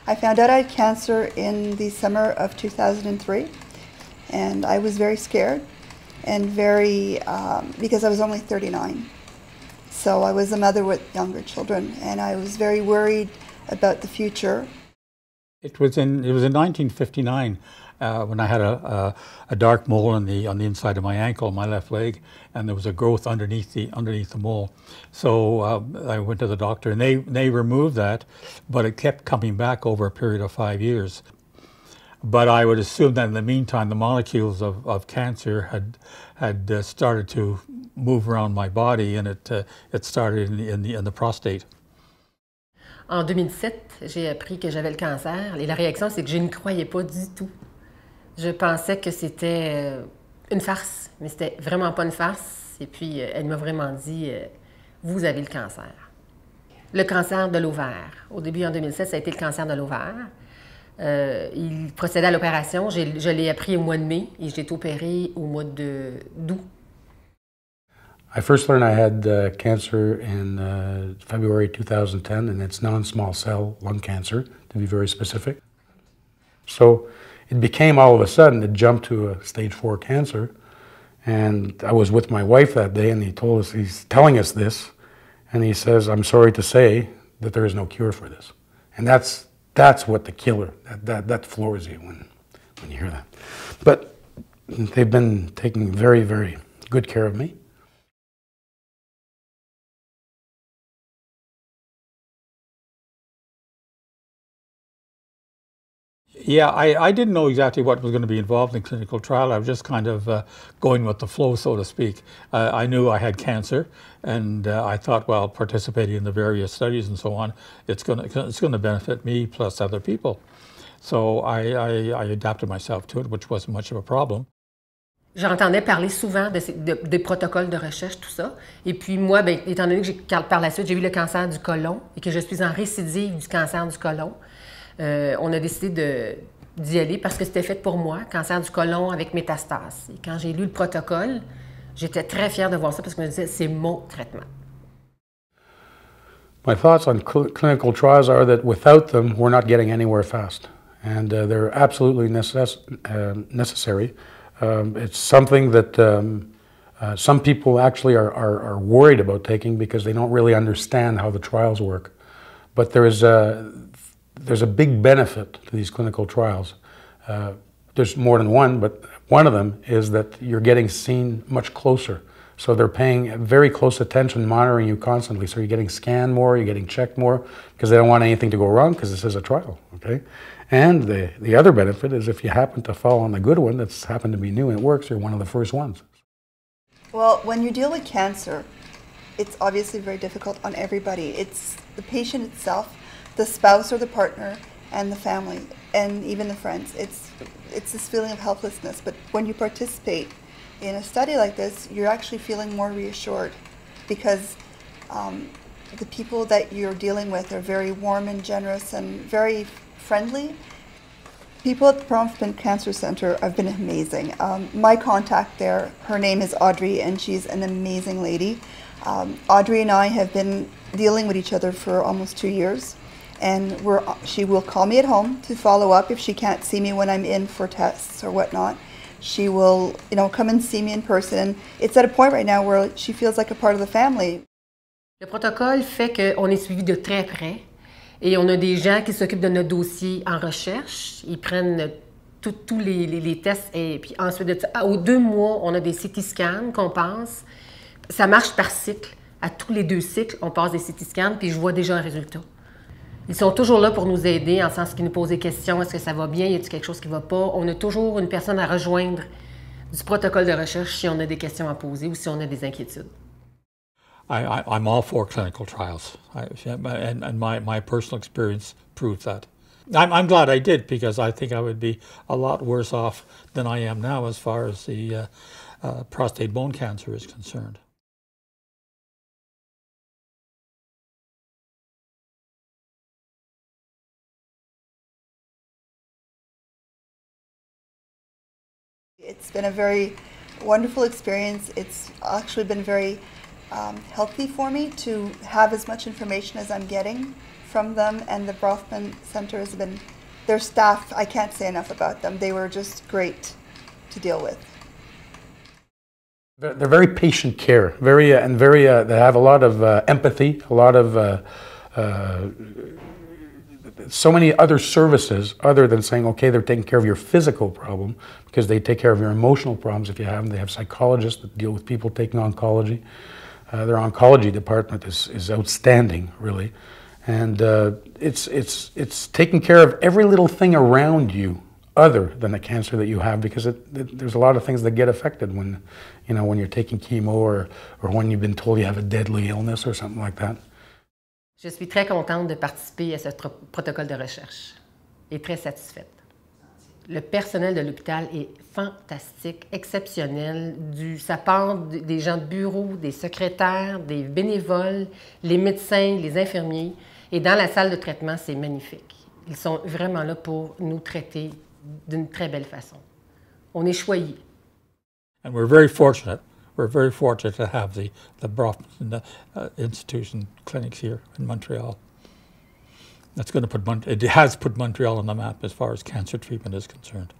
I found out I had cancer in the summer of 2003, and I was very scared and because I was only 39. So I was a mother with younger children, and I was very worried about the future. It was in 1959 when I had a dark mole on the inside of my ankle, my left leg, and there was a growth underneath the mole. So I went to the doctor, and they removed that, but it kept coming back over a period of 5 years. But I would assume that in the meantime, the molecules of cancer had started to move around my body, and it started in the prostate. En 2007, j'ai appris que j'avais le cancer et la réaction, c'est que je n'y croyais pas du tout. Je pensais que c'était une farce, mais c'était vraiment pas une farce. Et puis, elle m'a vraiment dit « Vous avez le cancer ». Le cancer de l'ovaire. Au début, en 2007, ça a été le cancer de l'ovaire. Il procédait à l'opération. Je l'ai appris au mois de mai et j'ai été opérée au mois d'août. I first learned I had cancer in February 2010, and it's non-small cell lung cancer, to be very specific. So it became all of a sudden, it jumped to a stage 4 cancer, and I was with my wife that day, and he's telling us this, and he says, "I'm sorry to say that there is no cure for this." And that's what the killer, that floors you when you hear that. But they've been taking very, very good care of me. Yeah, I didn't know exactly what was going to be involved in clinical trial. I was just kind of going with the flow, so to speak. I knew I had cancer, and I thought, well, participating in the various studies and so on, it's going to benefit me plus other people. So I adapted myself to it, which wasn't much of a problem. J'entendais parler souvent des protocoles de recherche, tout ça. Et puis moi, bien, étant donné que par la suite, j'ai eu le cancer du côlon et que je suis en récidive du cancer du côlon, on a décidé d'y aller parce que c'était fait pour moi, cancer du côlon avec métastase. Et quand j'ai lu le protocole, j'étais très fière de voir ça parce que je me disais, c'est mon traitement. My thoughts on clinical trials are that without them, we're not getting anywhere fast. And they're absolutely necessary. It's something that some people actually are worried about taking because they don't really understand how the trials work. But there's a big benefit to these clinical trials. There's more than one, but one of them is that you're getting seen much closer. So they're paying very close attention, monitoring you constantly. So you're getting scanned more, you're getting checked more, because they don't want anything to go wrong because this is a trial, okay? And the other benefit is if you happen to fall on the good one that's happened to be new and it works, you're one of the first ones. Well, when you deal with cancer, it's obviously very difficult on everybody. It's the patient itself, the spouse or the partner, and the family, and even the friends. It's this feeling of helplessness. But when you participate in a study like this, you're actually feeling more reassured because the people that you're dealing with are very warm and generous and very friendly. People at the Bronfman Cancer Centre have been amazing. My contact there, her name is Audrey, and she's an amazing lady. Audrey and I have been dealing with each other for almost 2 years. And she will call me at home to follow up if she can't see me when I'm in for tests or whatnot. She will, come and see me in person. It's at a point right now where she feels like a part of the family. Le protocole fait qu'on est suivi de très près et on a des gens qui s'occupent de notre dossier en recherche. Ils prennent tous les tests et puis ensuite de ça, aux 2 mois, on a des CT scans qu'on passe. Ça marche par cycle. À tous les 2 cycles, on passe des CT scans puis je vois déjà un résultat. Ils sont toujours là pour nous aider, en sens qu'ils nous posent des questions. Est-ce que ça va bien? Y a-t-il quelque chose qui ne va pas? On a toujours une personne à rejoindre du protocole de recherche si on a des questions à poser ou si on a des inquiétudes. I'm all for clinical trials, and my personal experience proves that. I'm glad I did because I think I would be a lot worse off than I am now as far as the prostate bone cancer is concerned. It's been a very wonderful experience. It's actually been very healthy for me to have as much information as I'm getting from them, and the Bronfman Centre has been, their staff, I can't say enough about them. They were just great to deal with. They're very patient care, they have a lot of empathy, a lot of so many other services other than saying, okay, they're taking care of your physical problem, because they take care of your emotional problems if you have them. They have psychologists that deal with people taking oncology. Their oncology department is outstanding, really. And it's taking care of every little thing around you other than the cancer that you have, because there's a lot of things that get affected when, when you're taking chemo or when you've been told you have a deadly illness or something like that. Je suis très contente de participer à ce protocole de recherche et très satisfaite. Le personnel de l'hôpital est fantastique, exceptionnel. Ça part des gens de bureau, des secrétaires, des bénévoles, les médecins, les infirmiers. Et dans la salle de traitement, c'est magnifique. Ils sont vraiment là pour nous traiter d'une très belle façon. On est choyés. And we're very fortunate. We're very fortunate to have the Bronfman Institution clinics here in Montreal. That's going to it has put Montreal on the map as far as cancer treatment is concerned.